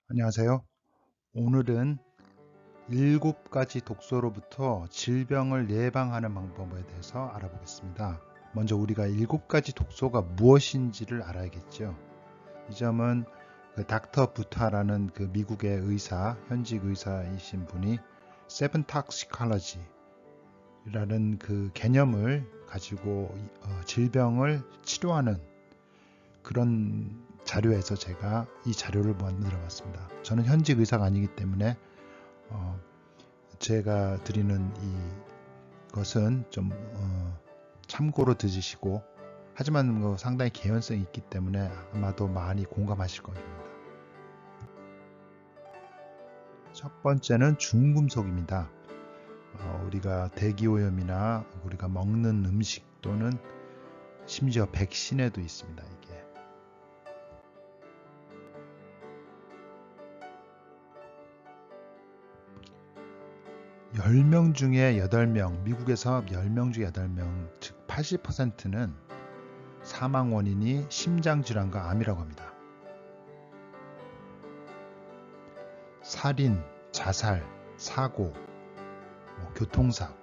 안녕하세요. 오늘은 7가지 독소로부터 질병을 예방하는 방법에 대해서 알아보겠습니다. 먼저 우리가 7가지 독소가 무엇인지를 알아야겠죠. 이 점은 그 닥터 부타라는 그 미국의 의사, 현직 의사이신 분이 세븐 탁시칼러지라는 그 개념을 가지고 질병을 치료하는 그런 자료에서 제가 이 자료를 만들어 봤습니다. 저는 현직 의사가 아니기 때문에 제가 드리는 이것은 좀 참고로 들으시고, 하지만 뭐 상당히 개연성이 있기 때문에 아마도 많이 공감하실 겁니다. 첫 번째는 중금속입니다. 우리가 대기오염이나 우리가 먹는 음식 또는 심지어 백신에도 있습니다. 이게 10명 중에 8명, 미국에서 10명 중에 8명, 즉 80%는 사망 원인이 심장질환과 암이라고 합니다. 살인, 자살, 사고, 교통사고,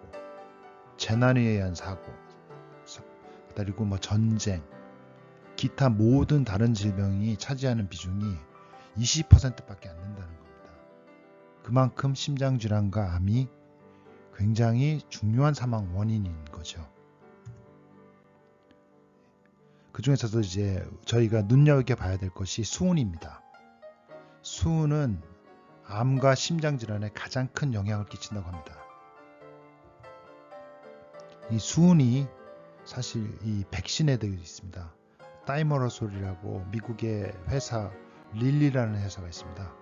재난에 의한 사고, 그리고 전쟁, 기타 모든 다른 질병이 차지하는 비중이 20%밖에 안 된다는 겁니다. 그만큼 심장질환과 암이 굉장히 중요한 사망 원인인 거죠. 그 중에서도 이제 저희가 눈여겨봐야 될 것이 수은입니다. 수은은 암과 심장질환에 가장 큰 영향을 끼친다고 합니다. 이 수은이 사실 이 백신에도 있습니다. 다이머러솔이라고 미국의 회사 릴리라는 회사가 있습니다.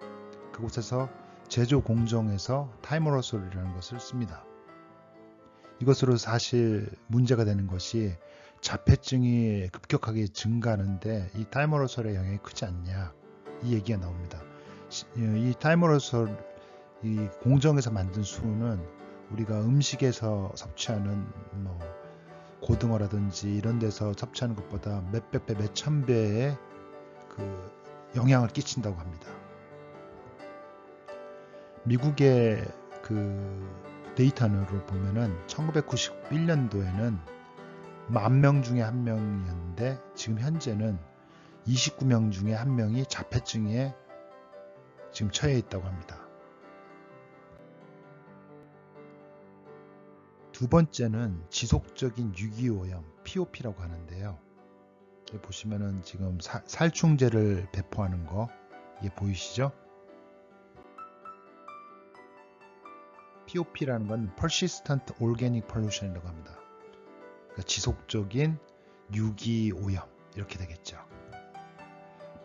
그곳에서 제조 공정에서 타이머러솔이라는 것을 씁니다. 이것으로 사실 문제가 되는 것이 자폐증이 급격하게 증가하는데 이 타이머러솔의 영향이 크지 않냐, 이 얘기가 나옵니다. 이 타이머러솔, 이 공정에서 만든 수는 우리가 음식에서 섭취하는 고등어라든지 이런 데서 섭취하는 것보다 몇백 배, 몇천 배의 그 영향을 끼친다고 합니다. 미국의 그 데이터로 보면은 1991년도에는 10,000명 중에 1명이었는데 지금 현재는 29명 중에 1명이 자폐증에 지금 처해 있다고 합니다. 두 번째는 지속적인 유기오염, POP라고 하는데요. 여기 보시면은 지금 살충제를 배포하는 거, 이게 보이시죠? POP라는 건 Persistent Organic Pollution이라고 합니다. 그러니까 지속적인 유기오염, 이렇게 되겠죠.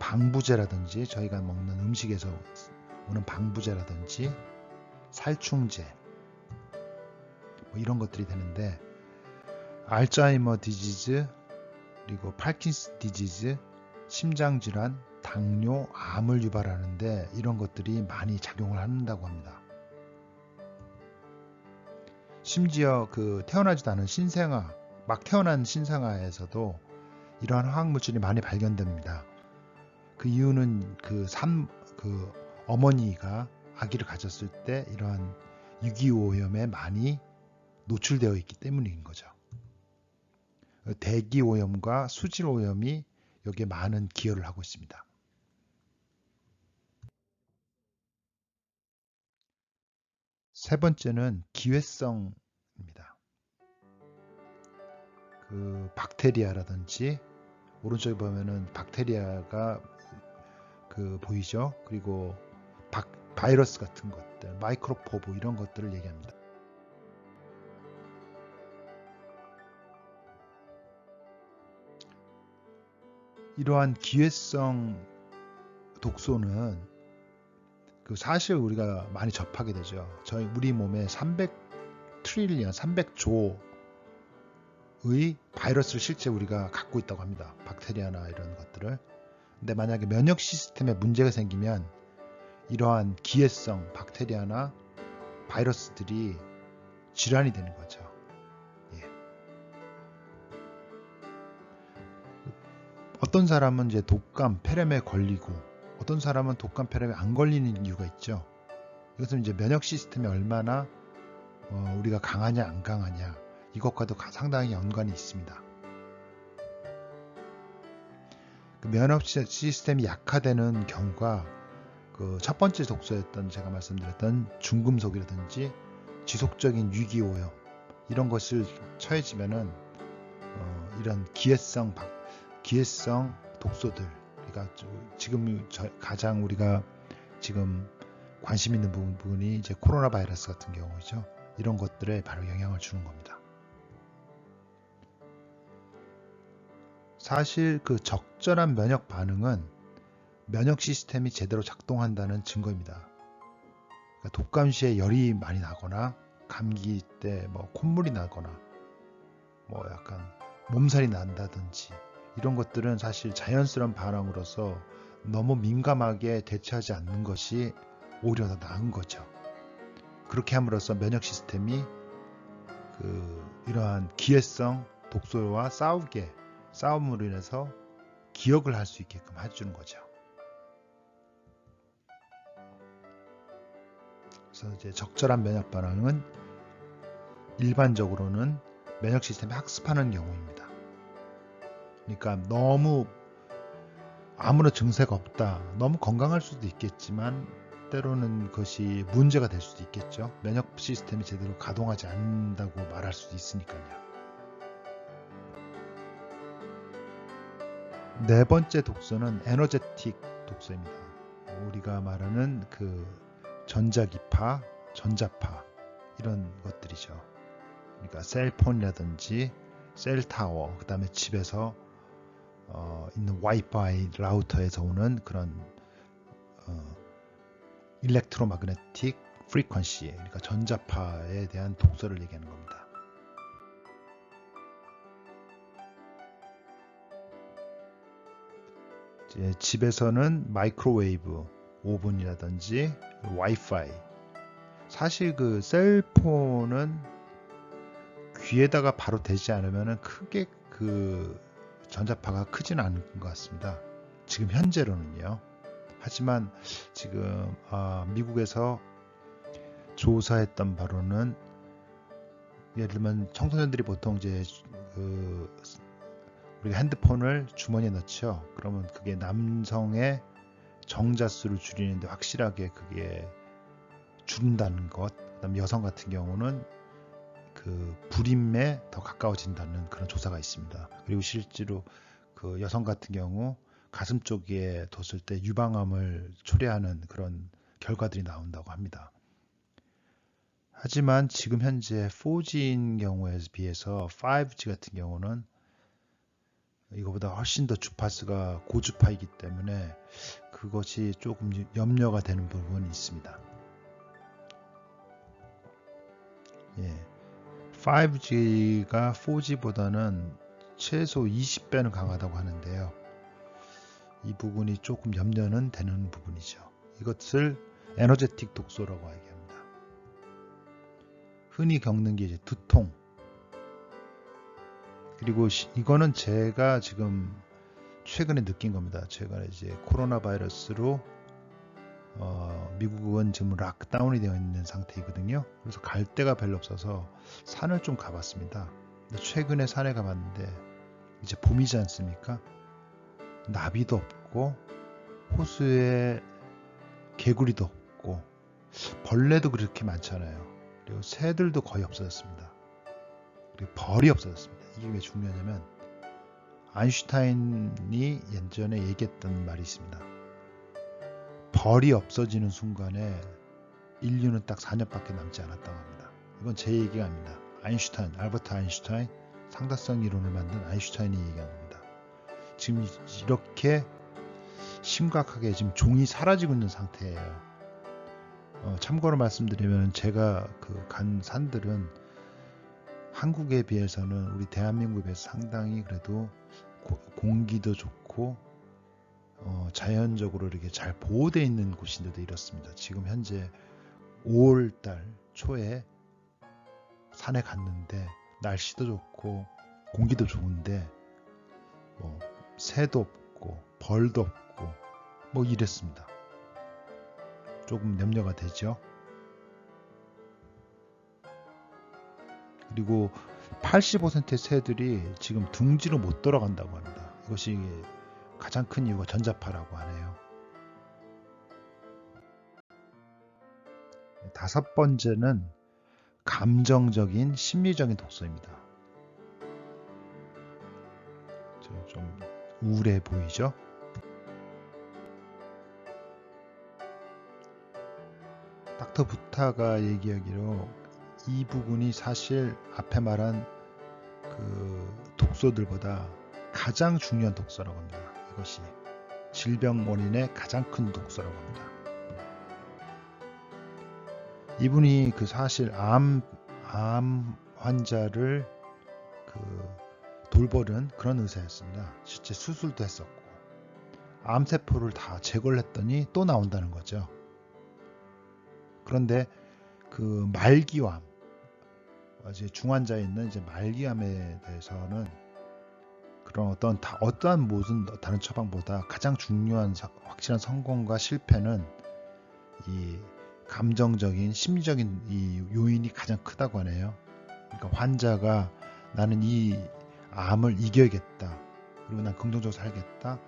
방부제라든지 저희가 먹는 음식에서 오는 방부제라든지 살충제, 이런 것들이 되는데, 알츠하이머 디지즈, 그리고 파킨슨 디지즈, 심장질환, 당뇨, 암을 유발하는데 이런 것들이 많이 작용을 한다고 합니다. 심지어 그 태어나지도 않은 신생아, 막 태어난 신생아에서도 이러한 화학물질이 많이 발견됩니다. 그 이유는 그 어머니가 아기를 가졌을 때 이러한 유기오염에 많이 노출되어 있기 때문인 거죠. 대기오염과 수질오염이 여기에 많은 기여를 하고 있습니다. 세 번째는 기회성입니다. 그 박테리아라든지, 오른쪽에 보면은 박테리아가 그 보이죠? 그리고 바이러스 같은 것들, 마이크로포브 이런 것들을 얘기합니다. 이러한 기회성 독소는 사실 우리가 많이 접하게 되죠. 우리 몸에 300 트릴리언, 300조의 바이러스를 실제 우리가 갖고 있다고 합니다. 박테리아나 이런 것들을. 근데 만약에 면역 시스템에 문제가 생기면 이러한 기회성 박테리아나 바이러스들이 질환이 되는 거죠. 예. 어떤 사람은 이제 독감, 폐렴에 걸리고 어떤 사람은 독감폐렴에 안 걸리는 이유가 있죠. 이것은 이제 면역 시스템이 얼마나 우리가 강하냐 안 강하냐 이것과도 상당히 연관이 있습니다. 그 면역 시스템이 약화되는 경우가 그 첫 번째 독소였던 제가 말씀드렸던 중금속이라든지 지속적인 위기오염 이런 것을 처해지면은 이런 기회성 독소들, 그러니까 지금 가장 우리가 지금 관심 있는 부분이 이제 코로나 바이러스 같은 경우죠. 이런 것들에 바로 영향을 주는 겁니다. 사실 그 적절한 면역 반응은 면역 시스템이 제대로 작동한다는 증거입니다. 그러니까 독감 시에 열이 많이 나거나 감기 때 뭐 콧물이 나거나 뭐 약간 몸살이 난다든지 이런 것들은 사실 자연스러운 반응으로서 너무 민감하게 대처하지 않는 것이 오히려 더 나은 거죠. 그렇게 함으로써 면역 시스템이 이러한 기회성 독소와 싸움으로 인해서 기억을 할 수 있게끔 해주는 거죠. 그래서 이제 적절한 면역 반응은 일반적으로는 면역 시스템이 학습하는 경우입니다. 그러니까 너무 아무런 증세가 없다, 너무 건강할 수도 있겠지만 때로는 그것이 문제가 될 수도 있겠죠. 면역 시스템이 제대로 가동하지 않는다고 말할 수도 있으니까요. 네 번째 독소는 에너제틱 독소입니다. 우리가 말하는 그 전자기파, 전자파 이런 것들이죠. 그러니까 셀폰이라든지 셀타워, 그 다음에 집에서 있는 와이파이 라우터에서 오는 그런 일렉트로마그네틱 프리퀀시, 그러니까 전자파에 대한 독소를 얘기하는 겁니다. 이제 집에서는 마이크로웨이브, 오븐이라든지 와이파이. 사실 그 셀폰은 귀에다가 바로 대지 않으면 크게 그 전자파가 크지는 않은 것 같습니다. 지금 현재로는요. 하지만 지금 미국에서 조사했던 바로는 예를 들면 청소년들이 보통 이제 우리가 핸드폰을 주머니에 넣죠. 그러면 그게 남성의 정자수를 줄이는데 확실하게 그게 줄인다는 것. 그다음 여성 같은 경우는 그 불임에 더 가까워진다는 그런 조사가 있습니다. 그리고 실제로 그 여성 같은 경우 가슴 쪽에 뒀을 때 유방암을 초래하는 그런 결과들이 나온다고 합니다. 하지만 지금 현재 4G인 경우에 비해서 5G 같은 경우는 이거보다 훨씬 더 주파수가 고주파이기 때문에 그것이 조금 염려가 되는 부분이 있습니다. 예. 5G가 4G보다는 최소 20배는 강하다고 하는데요. 이 부분이 조금 염려는 되는 부분이죠. 이것을 에너제틱 독소라고 얘기합니다. 흔히 겪는 게 이제 두통. 그리고 이거는 제가 지금 최근에 느낀 겁니다. 제가 이제 코로나 바이러스로 미국은 지금 락다운이 되어 있는 상태이거든요. 그래서 갈 데가 별로 없어서 산을 좀 가봤습니다. 근데 최근에 산에 가봤는데 이제 봄이지 않습니까? 나비도 없고 호수에 개구리도 없고 벌레도 그렇게 많잖아요. 그리고 새들도 거의 없어졌습니다. 그리고 벌이 없어졌습니다. 이게 왜 중요하냐면 아인슈타인이 예전에 얘기했던 말이 있습니다. 벌이 없어지는 순간에 인류는 딱 4년밖에 남지 않았다고 합니다. 이건 제 얘기가 아닙니다. 알버트 아인슈타인, 상대성 이론을 만든 아인슈타인이 얘기한 겁니다. 지금 이렇게 심각하게 지금 종이 사라지고 있는 상태예요. 참고로 말씀드리면 제가 간 산들은 한국에 비해서는 우리 대한민국에 비해서 상당히 그래도 공기도 좋고 자연적으로 이렇게 잘 보호되어 있는 곳인데도 이렇습니다. 지금 현재 5월달 초에 산에 갔는데 날씨도 좋고 공기도 좋은데 뭐 새도 없고 벌도 없고 뭐 이랬습니다. 조금 염려가 되죠. 그리고 85%의 새들이 지금 둥지로 못 돌아간다고 합니다. 이것이 가장 큰 이유가 전자파라고 하네요. 다섯 번째는 감정적인 심리적인 독서입니다. 좀 우울해 보이죠? 닥터 부타가 얘기하기로 이 부분이 사실 앞에 말한 그 독소들보다 가장 중요한 독소라고 합니다. 이것이 질병 원인의 가장 큰 독소라고 합니다. 이분이 그 사실 암 환자를 그 돌보는 그런 의사였습니다. 실제 수술도 했었고 암세포를 다 제거를 했더니 또 나온다는 거죠. 그런데 그 말기암, 이제 중환자에 있는 이제 말기암에 대해서는 그런 어떠한 모든 다른 처방보다 가장 중요한 확실한 성공과 실패는 이 감정적인 심리적인 이 요인이 가장 크다고 하네요. 그러니까 환자가 나는 이 암을 이겨야겠다, 그리고 난 긍정적으로 살겠다,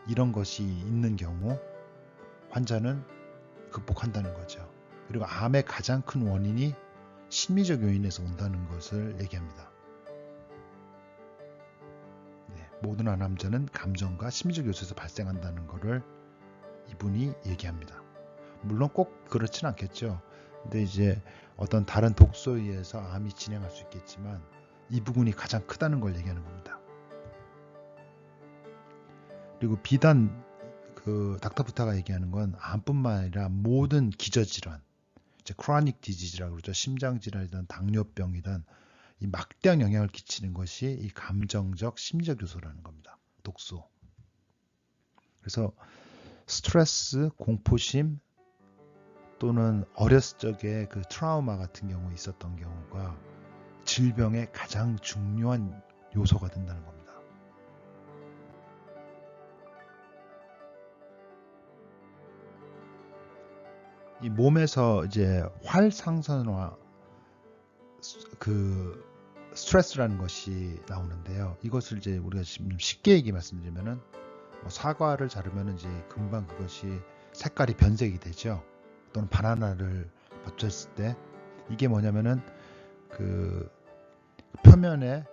이런 것이 있는 경우 환자는 극복한다는 거죠. 그리고 암의 가장 큰 원인이 심리적 요인에서 온다는 것을 얘기합니다. 네, 모든 암환자는 감정과 심리적 요소에서 발생한다는 것을 이분이 얘기합니다. 물론 꼭 그렇진 않겠죠. 근데 이제 어떤 다른 독소에 의해서 암이 진행할 수 있겠지만 이 부분이 가장 크다는 걸 얘기하는 겁니다. 그리고 비단 그 닥터 부타가 얘기하는 건 암뿐만 아니라 모든 기저질환, 이제 크로닉 디지즈라고 그러죠. 심장질환이든 당뇨병이든 이 막대한 영향을 끼치는 것이 이 감정적 심리적 요소라는 겁니다. 독소. 그래서 스트레스, 공포심 또는 어렸을 적에 그 트라우마 같은 경우 있었던 경우가 질병의 가장 중요한 요소가 된다는 겁니다. 이 몸에서 이제 활상선화 그 스트레스라는 것이 나오는데요. 이것을 이제 우리가 지금 쉽게 얘기 말씀드리면은 뭐 사과를 자르면 이제 금방 그것이 색깔이 변색이 되죠. 또는 바나나를 버텼을 때 이게 뭐냐면은 그 표면에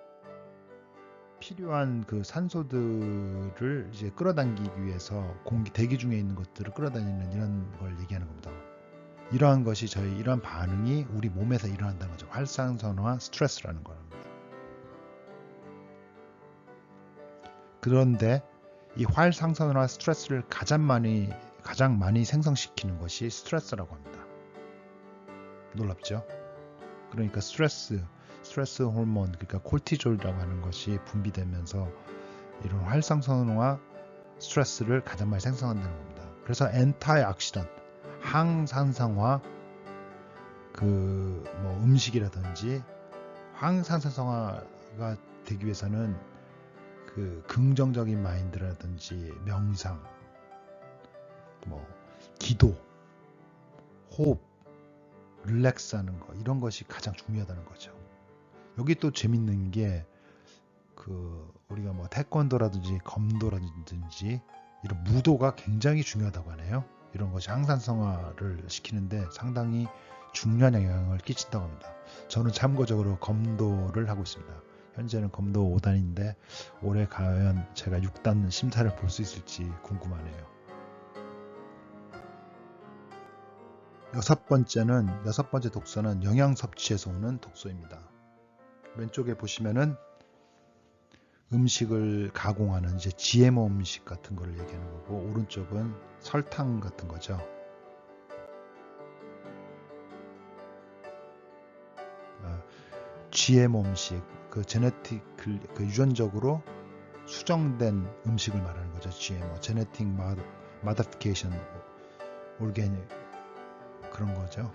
필요한 그 산소들을 이제 끌어당기기 위해서 대기 중에 있는 것들을 끌어당기는 이런 걸 얘기하는 겁니다. 이러한 것이 이러한 반응이 우리 몸에서 일어난다는 거죠. 활상선화 스트레스라는 겁니다. 그런데 이 활상선화 스트레스를 가장 많이 생성시키는 것이 스트레스라고 합니다. 놀랍죠? 그러니까 스트레스 호르몬, 그러니까 콜티졸이라고 하는 것이 분비되면서 이런 활상선화 스트레스를 가장 많이 생성한다는 겁니다. 그래서 엔타이악시던트, 항산성화 뭐 음식이라든지 항산성화가 되기 위해서는 그 긍정적인 마인드라든지 명상, 뭐 기도, 호흡, 릴렉스하는 거, 이런 것이 가장 중요하다는 거죠. 여기 또 재밌는 게 우리가 뭐 태권도라든지 검도라든지 이런 무도가 굉장히 중요하다고 하네요. 이런 것이 항산성화를 시키는데 상당히 중요한 영향을 끼친다고 합니다. 저는 참고적으로 검도를 하고 있습니다. 현재는 검도 5단인데 올해 과연 제가 6단 심사를 볼 수 있을지 궁금하네요. 여섯 번째 독소는 영양 섭취에서 오는 독소입니다. 왼쪽에 보시면은 음식을 가공하는 이제 GMO 음식 같은 거를 얘기하는 거고, 오른쪽은 설탕 같은 거죠. GMO 음식, 그 제네틱 그 유전적으로 수정된 음식을 말하는 거죠. GMO, 제네틱 마디피케이션 오르게닉, 그런 거죠.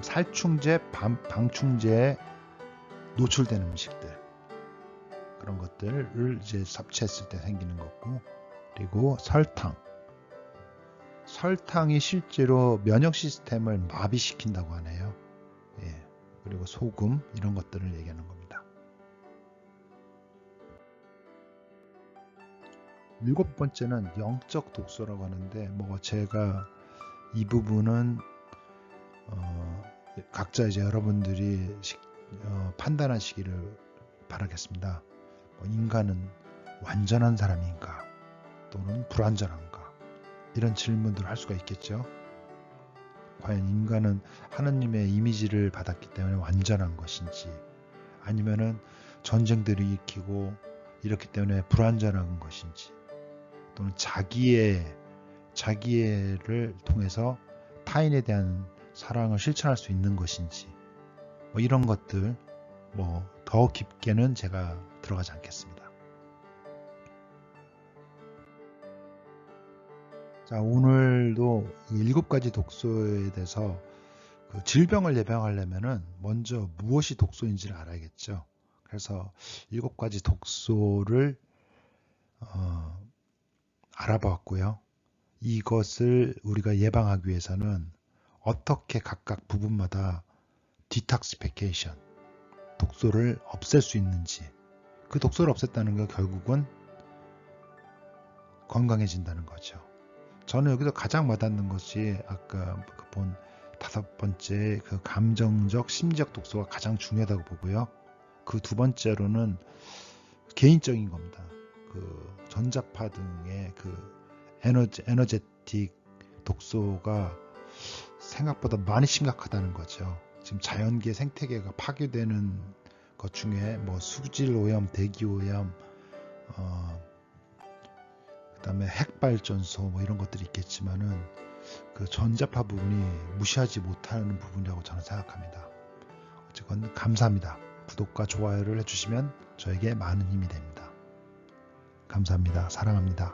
살충제, 방충제에 노출된 음식들, 그런 것들을 이제 섭취했을 때 생기는 거고, 그리고 설탕, 설탕이 실제로 면역 시스템을 마비시킨다고 하네요. 예. 그리고 소금 이런 것들을 얘기하는 겁니다. 7번째는 영적 독소라고 하는데 제가 이 부분은 각자 이제 여러분들이 판단하시기를 바라겠습니다. 인간은 완전한 사람인가 또는 불완전한가 이런 질문들을 할 수가 있겠죠. 과연 인간은 하느님의 이미지를 받았기 때문에 완전한 것인지 아니면은 전쟁들을 일으키고 이렇기 때문에 불완전한 것인지 또는 자기애를 통해서 타인에 대한 사랑을 실천할 수 있는 것인지 이런 것들 더 깊게는 제가 들어가지 않겠습니다. 자, 오늘도 7가지 독소에 대해서 질병을 예방하려면은 먼저 무엇이 독소인지를 알아야겠죠. 그래서 7가지 독소를 알아봤고요. 이것을 우리가 예방하기 위해서는 어떻게 각각 부분마다 디톡시피케이션, 독소를 없앨 수 있는지, 그 독소를 없앴다는 건 결국은 건강해진다는 거죠. 저는 여기서 가장 와닿는 것이 아까 본 5번째 그 감정적, 심리적 독소가 가장 중요하다고 보고요. 그 2번째로는 개인적인 겁니다. 그 전자파 등의 그 에너제틱 독소가 생각보다 많이 심각하다는 거죠. 지금 자연계 생태계가 파괴되는 것 중에 수질 오염, 대기 오염, 그다음에 핵발전소 이런 것들이 있겠지만은 그 전자파 부분이 무시하지 못하는 부분이라고 저는 생각합니다. 어쨌건 감사합니다. 구독과 좋아요를 해주시면 저에게 많은 힘이 됩니다. 감사합니다. 사랑합니다.